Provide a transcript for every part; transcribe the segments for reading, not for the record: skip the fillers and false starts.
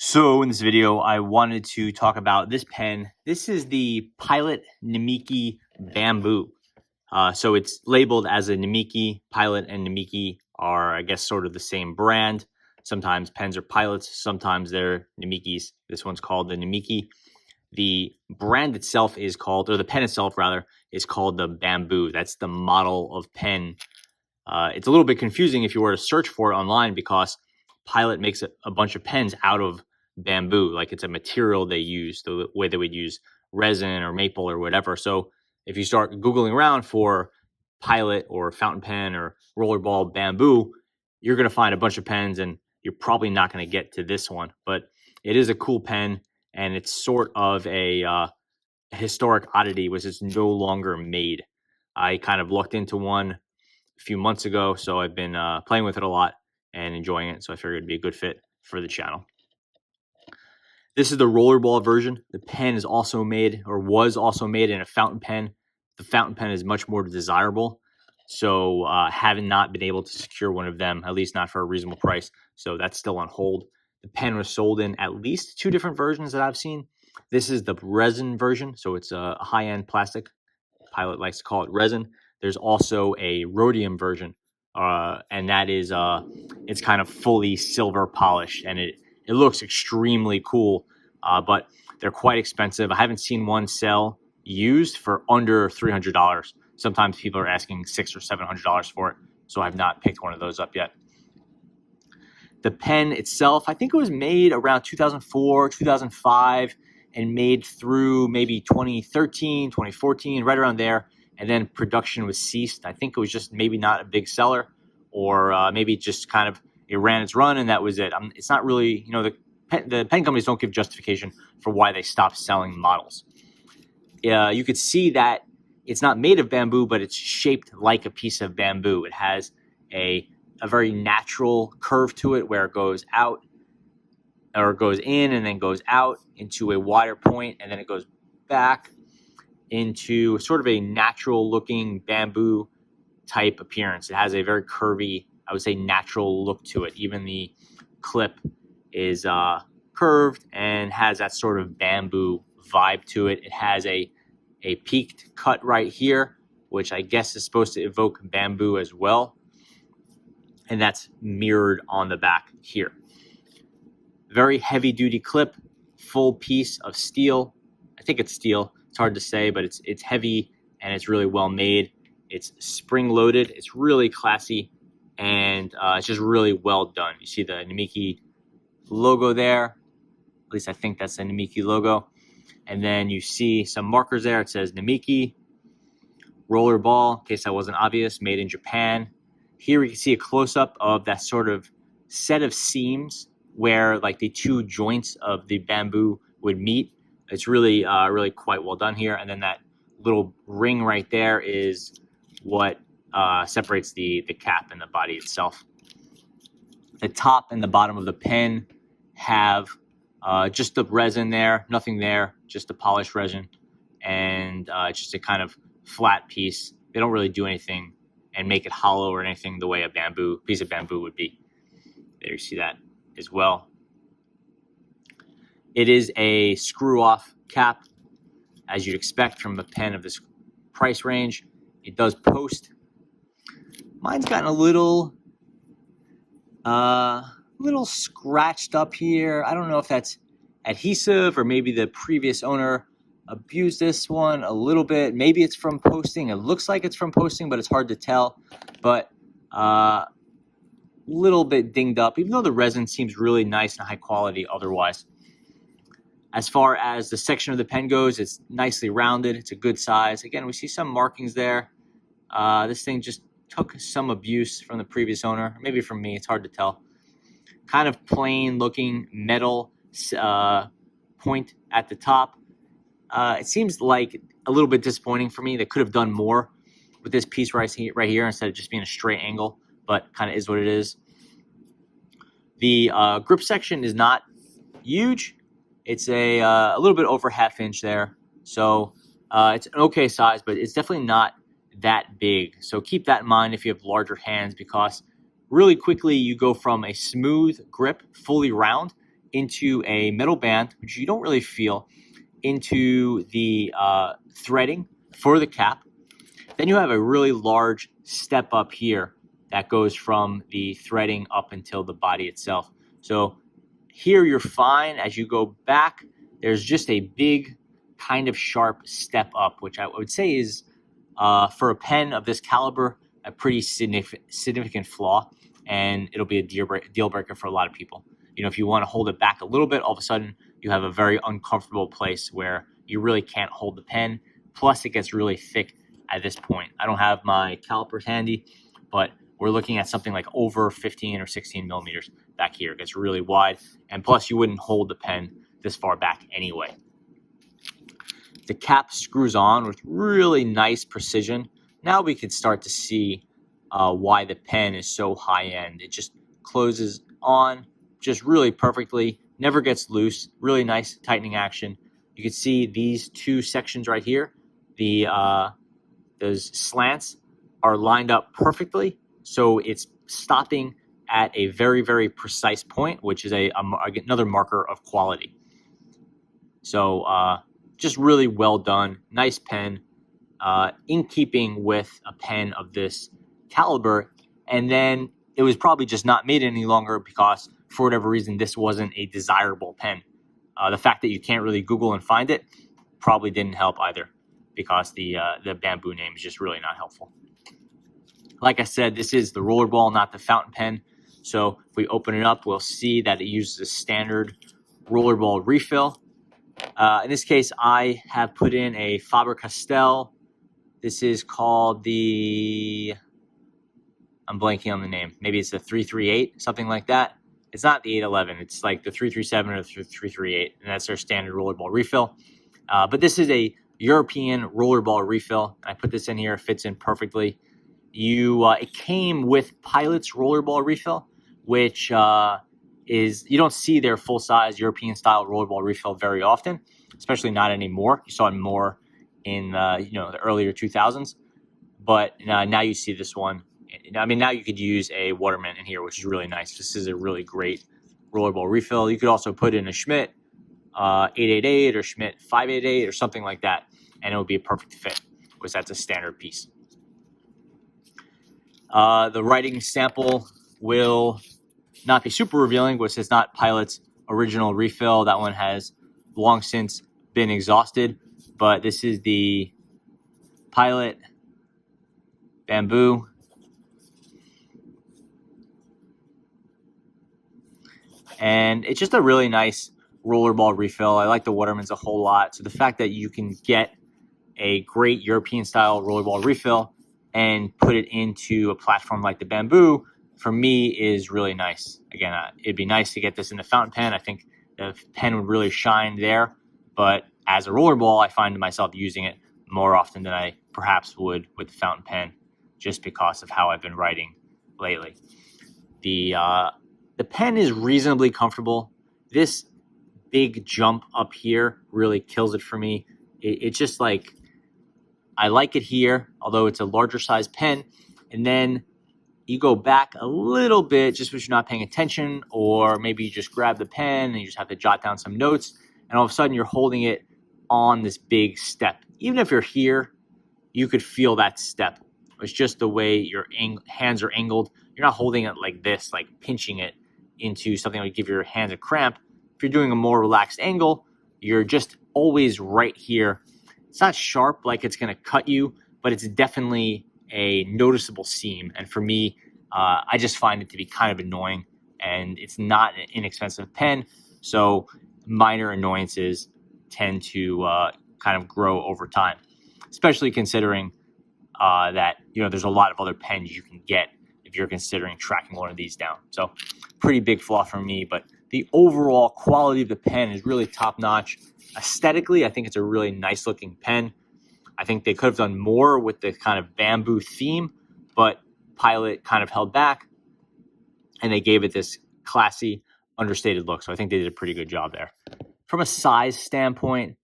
So in this video, I wanted to talk about this pen. This is the Pilot Namiki Bamboo. So it's labeled as a Namiki. Pilot and Namiki are, I guess, sort of the same brand. Sometimes pens are Pilots, sometimes they're Namikis. This one's called the Namiki. The brand itself is called, or the pen itself rather, is called the Bamboo. That's the model of pen. It's a little bit confusing if you were to search for it online because Pilot makes a bunch of pens out of bamboo, like it's a material they use, the way they would use resin or maple or whatever. So if you start Googling around for Pilot or fountain pen or Rollerball bamboo, you're going to find a bunch of pens and you're probably not going to get to this one. But it is a cool pen and it's sort of a historic oddity, which is no longer made. I kind of looked into one a few months ago, so I've been playing with it a lot and enjoying it. So I figured it'd be a good fit for the channel. This is the Rollerball version. The pen is also made, or was also made, in a fountain pen. The fountain pen is much more desirable, so have not been able to secure one of them, at least not for a reasonable price. So that's still on hold. The pen was sold in at least 2 different versions that I've seen. This is the resin version, so it's a high-end plastic. Pilot likes to call it resin. There's also a rhodium version, and that is it's kind of fully silver polished, and it looks extremely cool, but they're quite expensive. I haven't seen one sell used for under $300. Sometimes people are asking $600 or $700 for it, so I've not picked one of those up yet. The pen itself, I think it was made around 2004, 2005, and made through maybe 2013, 2014, right around there. And then production was ceased. I think it was just maybe not a big seller, or maybe just kind of it ran its run and that was it. It's not really, the pen companies don't give justification for why they stopped selling models. You could see that it's not made of bamboo, but it's shaped like a piece of bamboo. It has a very natural curve to it where it goes out, or it goes in and then goes out into a wider point, and then it goes back into sort of a natural looking bamboo type appearance. It has a very curvy, I would say, natural look to it. Even the clip is curved and has that sort of bamboo vibe to it. It has a peaked cut right here, which I guess is supposed to evoke bamboo as well. And that's mirrored on the back here. Very heavy duty clip, full piece of steel. I think it's steel. It's hard to say, but it's heavy and it's really well made. It's spring loaded. It's really classy, and it's just really well done. You see the Namiki logo there. At least I think that's the Namiki logo. And then you see some markers there. It says Namiki Rollerball, in case that wasn't obvious, made in Japan. Here we can see a close-up of that sort of set of seams where like the 2 joints of the bamboo would meet. It's really, really quite well done here. And then that little ring right there is what separates the cap and the body itself. The top and the bottom of the pen have just the resin there, nothing there, just the polished resin, and just a kind of flat piece. They don't really do anything and make it hollow or anything the way a piece of bamboo would be. There you see that as well. It is a screw-off cap, as you'd expect from a pen of this price range. It does post. Mine's gotten a little scratched up here. I don't know if that's adhesive or maybe the previous owner abused this one a little bit. Maybe it's from posting. It looks like it's from posting, but it's hard to tell. But little bit dinged up, even though the resin seems really nice and high quality otherwise. As far as the section of the pen goes, it's nicely rounded. It's a good size. Again, we see some markings there. This thing just took some abuse from the previous owner, maybe from me. It's hard to tell. Kind of plain looking metal point at the top. It seems like a little bit disappointing for me. They could have done more with this piece right here instead of just being a straight angle, but kind of is what it is. The grip section is not huge. It's a little bit over 1/2 inch there. So it's an okay size, but it's definitely not that big. So keep that in mind if you have larger hands, because really quickly you go from a smooth grip, fully round, into a metal band, which you don't really feel, into the threading for the cap. Then you have a really large step up here that goes from the threading up until the body itself. So here you're fine. As you go back, there's just a big kind of sharp step up, which I would say is, for a pen of this caliber, a pretty significant flaw, and it'll be a deal breaker for a lot of people. If you want to hold it back a little bit, all of a sudden you have a very uncomfortable place where you really can't hold the pen. Plus, it gets really thick at this point. I don't have my calipers handy, but we're looking at something like over 15 or 16 millimeters back here. It gets really wide, and plus you wouldn't hold the pen this far back anyway. The cap screws on with really nice precision. Now we can start to see why the pen is so high end. It just closes on just really perfectly, never gets loose, really nice tightening action. You can see these two sections right here, those slants are lined up perfectly, so it's stopping at a very, very precise point, which is another marker of quality. So just really well done, nice pen, in keeping with a pen of this caliber. And then it was probably just not made any longer because, for whatever reason, this wasn't a desirable pen. The fact that you can't really Google and find it probably didn't help either, because the Bamboo name is just really not helpful. Like I said, this is the Rollerball, not the fountain pen. So if we open it up, we'll see that it uses a standard Rollerball refill. In this case, I have put in a Faber-Castell. This is called I'm blanking on the name. Maybe it's the 338, something like that. It's not the 811. It's like the 337 or the 338, and that's their standard Rollerball refill. But this is a European Rollerball refill. I put this in here. It fits in perfectly. It came with Pilot's Rollerball refill, which you don't see their full-size European-style Rollerball refill very often, especially not anymore. You saw it more in the earlier 2000s, but now you see this one. I mean, now you could use a Waterman in here, which is really nice. This is a really great Rollerball refill. You could also put in a Schmidt 888 or Schmidt 588 or something like that, and it would be a perfect fit, because that's a standard piece. The writing sample will not be super revealing, which is not Pilot's original refill. That one has long since been exhausted, but this is the Pilot Bamboo. And it's just a really nice Rollerball refill. I like the Watermans a whole lot. So the fact that you can get a great European-style Rollerball refill and put it into a platform like the Bamboo, for me, is really nice. Again, it'd be nice to get this in the fountain pen. I think the pen would really shine there. But as a Rollerball, I find myself using it more often than I perhaps would with the fountain pen, just because of how I've been writing lately. The pen is reasonably comfortable. This big jump up here really kills it for me. It's just like, I like it here, although it's a larger size pen. And then you go back a little bit just because you're not paying attention, or maybe you just grab the pen and you just have to jot down some notes, and all of a sudden you're holding it on this big step. Even if you're here, you could feel that step. It's just the way your hands are angled. You're not holding it like this, like pinching it into something that would give your hands a cramp. If you're doing a more relaxed angle, you're just always right here. It's not sharp like it's going to cut you, but it's definitely a noticeable seam. And for me, I just find it to be kind of annoying, and it's not an inexpensive pen. So minor annoyances tend to kind of grow over time, especially considering that there's a lot of other pens you can get if you're considering tracking one of these down. So pretty big flaw for me, but the overall quality of the pen is really top notch. Aesthetically, I think it's a really nice looking pen. I think they could have done more with the kind of bamboo theme, but Pilot kind of held back, and they gave it this classy, understated look. So I think they did a pretty good job there. From a size standpoint,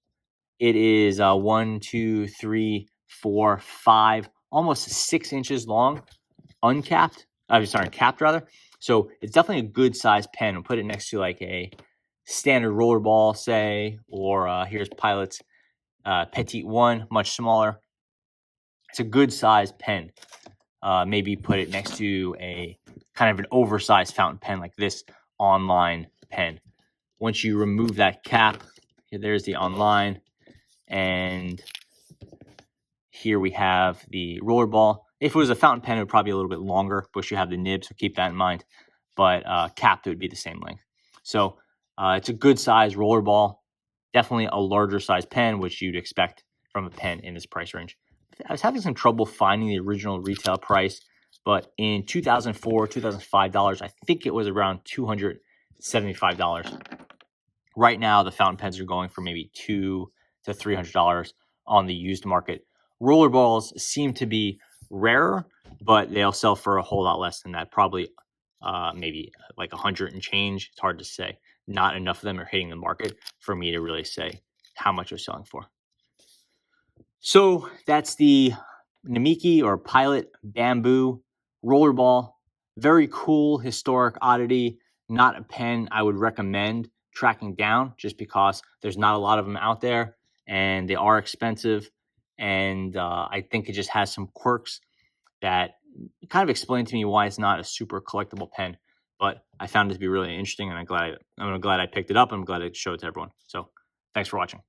it is 1, 2, 3, 4, 5, almost 6 inches long, capped rather. So it's definitely a good size pen. I'll put it next to like a standard Rollerball, say, or here's Pilot's Petite One, much smaller. It's a good size pen. Maybe put it next to a kind of an oversized fountain pen like this online pen. Once you remove that cap, there's the online, and here we have the Rollerball. If it was a fountain pen, it would probably be a little bit longer, but you have the nib, so keep that in mind. But capped, it would be the same length. So it's a good size Rollerball. Definitely a larger size pen, which you'd expect from a pen in this price range. I was having some trouble finding the original retail price, but in 2004, $2005, I think it was around $275. Right now, the fountain pens are going for maybe $200 to $300 on the used market. Rollerballs seem to be rarer, but they'll sell for a whole lot less than that. Probably maybe like 100 and change. It's hard to say. Not enough of them are hitting the market for me to really say how much they're selling for. So that's the Namiki or Pilot Bamboo Rollerball. Very cool historic oddity. Not a pen I would recommend tracking down just because there's not a lot of them out there and they are expensive. And I think it just has some quirks that kind of explain to me why it's not a super collectible pen. But I found it to be really interesting, and I'm glad I picked it up. I'm glad I showed it to everyone. So thanks for watching.